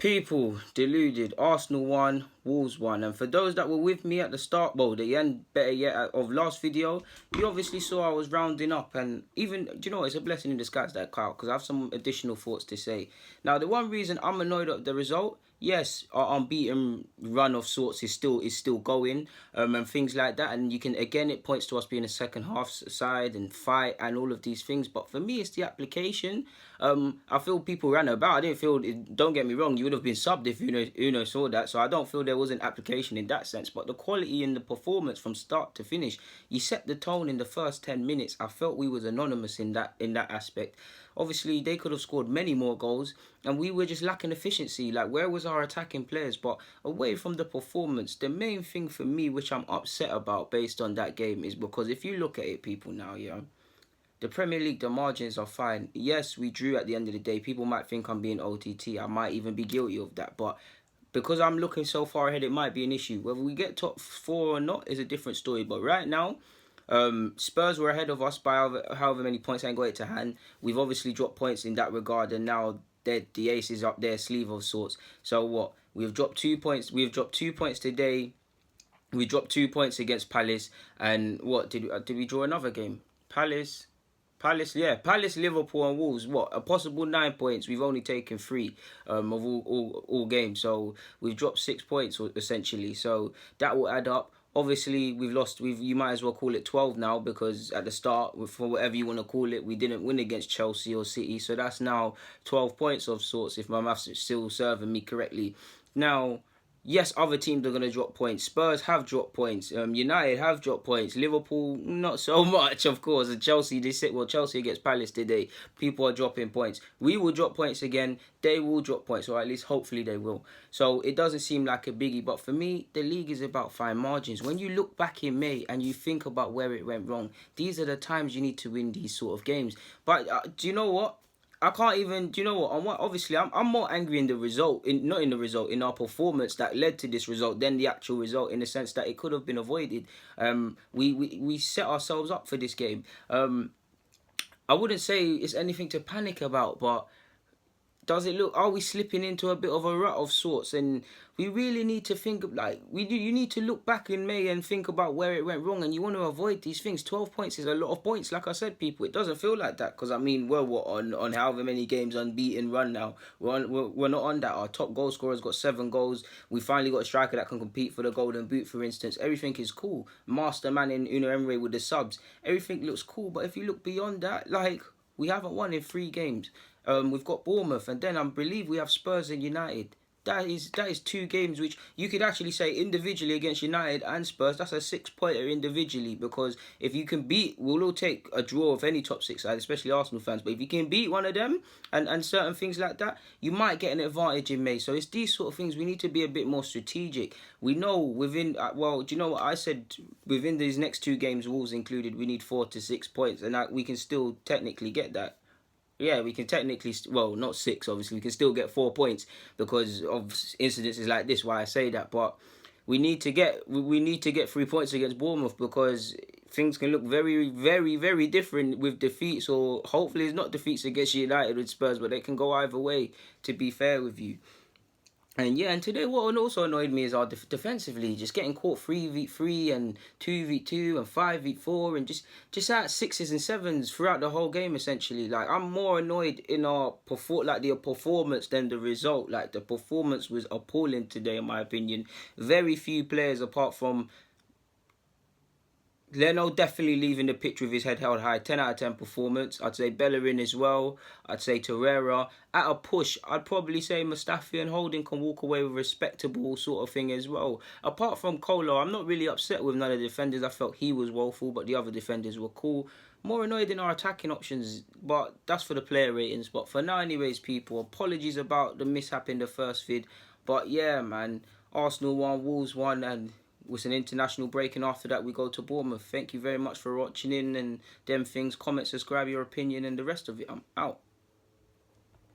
People deluded. Arsenal won, Wolves won. And for those that were with me at the start, well, the end, better yet, of last video, you obviously saw I was rounding up. And even, do you know, it's a blessing in disguise that Kyle, because I have some additional thoughts to say. Now, the one reason I'm annoyed at the result, yes, our unbeaten run of sorts is still going, and things like that. And you can, again, it points to us being a second half side and fight and all of these things. But for me, it's the application. I feel people ran about. I didn't feel. Don't get me wrong. You would have been subbed if Uno saw that. So I don't feel there was an application in that sense. But the quality in the performance from start to finish, you set the tone in the first 10 minutes. I felt we was anonymous in that aspect. Obviously, they could have scored many more goals, and we were just lacking efficiency. Like, where was our attacking players? But away from the performance, the main thing for me, which I'm upset about based on that game, is because if you look at it, people now, yeah. The Premier League, the margins are fine. Yes, we drew at the end of the day. People might think I'm being OTT. I might even be guilty of that. But because I'm looking so far ahead, it might be an issue. Whether we get top 4 or not is a different story. But right now, Spurs were ahead of us by however many points. I ain't got it to hand. We've obviously dropped points in that regard. And now the ace is up their sleeve of sorts. So what? We've dropped 2 points. We've dropped 2 points today. We dropped 2 points against Palace. And what? Did we draw another game? Palace, Liverpool and Wolves. What, a possible 9 points? We've only taken 3 of all games, so we've dropped 6 points essentially. So that will add up. Obviously, we've lost. You might as well call it 12 now, because at the start, for whatever you want to call it, we didn't win against Chelsea or City. So that's now 12 points of sorts, if my maths is still serving me correctly. Now, yes, other teams are going to drop points. Spurs have dropped points. United have dropped points. Liverpool, not so much, of course. And Chelsea, Chelsea against Palace today. People are dropping points. We will drop points again. They will drop points, or at least hopefully they will. So it doesn't seem like a biggie. But for me, the league is about fine margins. When you look back in May and you think about where it went wrong, these are the times you need to win these sort of games. But do you know what? I can't even. Do you know what? Obviously, I'm more angry in the result, not in the result, in our performance that led to this result than the actual result, in the sense that it could have been avoided. We set ourselves up for this game. I wouldn't say it's anything to panic about, but does it look? Are we slipping into a bit of a rut of sorts? And we really need to think of, like, you need to look back in May and think about where it went wrong, and you want to avoid these things. 12 points is a lot of points. Like I said, people, it doesn't feel like that, because I mean, we're on however many games unbeaten run now. We're not on that. Our top goal scorer's got 7 goals. We finally got a striker that can compete for the Golden Boot, for instance. Everything is cool. Master man in Unai Emery with the subs. Everything looks cool. But if you look beyond that, like, we haven't won in 3 games. We've got Bournemouth, and then I believe we have Spurs and United. That is 2 games which you could actually say individually against United and Spurs, that's a 6-pointer individually, because if you can beat, we'll all take a draw of any top 6 side, especially Arsenal fans, but if you can beat one of them and certain things like that, you might get an advantage in May. So it's these sort of things we need to be a bit more strategic. We know within, well, do you know what I said? Within these next 2 games, Wolves included, we need 4 to 6 points, and that we can still technically get that. Yeah, we can technically, well, not 6, obviously. We can still get 4 points because of incidences like this, why I say that. But we need to get 3 points against Bournemouth, because things can look very, very, very different with defeats, or hopefully it's not defeats against United with Spurs, but they can go either way, to be fair with you. And yeah, and today what also annoyed me is our defensively, just getting caught 3v3 and 2v2 and 5v4, and just at 6s and 7s throughout the whole game essentially. Like, I'm more annoyed in our performance than the result. Like, the performance was appalling today in my opinion. Very few players apart from Leno definitely leaving the pitch with his head held high. 10 out of 10 performance. I'd say Bellerin as well. I'd say Torreira. At a push, I'd probably say Mustafi and Holding can walk away with a respectable sort of thing as well. Apart from Kolo, I'm not really upset with none of the defenders. I felt he was woeful, but the other defenders were cool. More annoyed in our attacking options, but that's for the player ratings. But for now anyways, people, apologies about the mishap in the first vid. But yeah, man, Arsenal won, Wolves won, and with an international break, and after that we go to Bournemouth. Thank you very much for watching in and them things. Comment, subscribe, your opinion, and the rest of it. I'm out.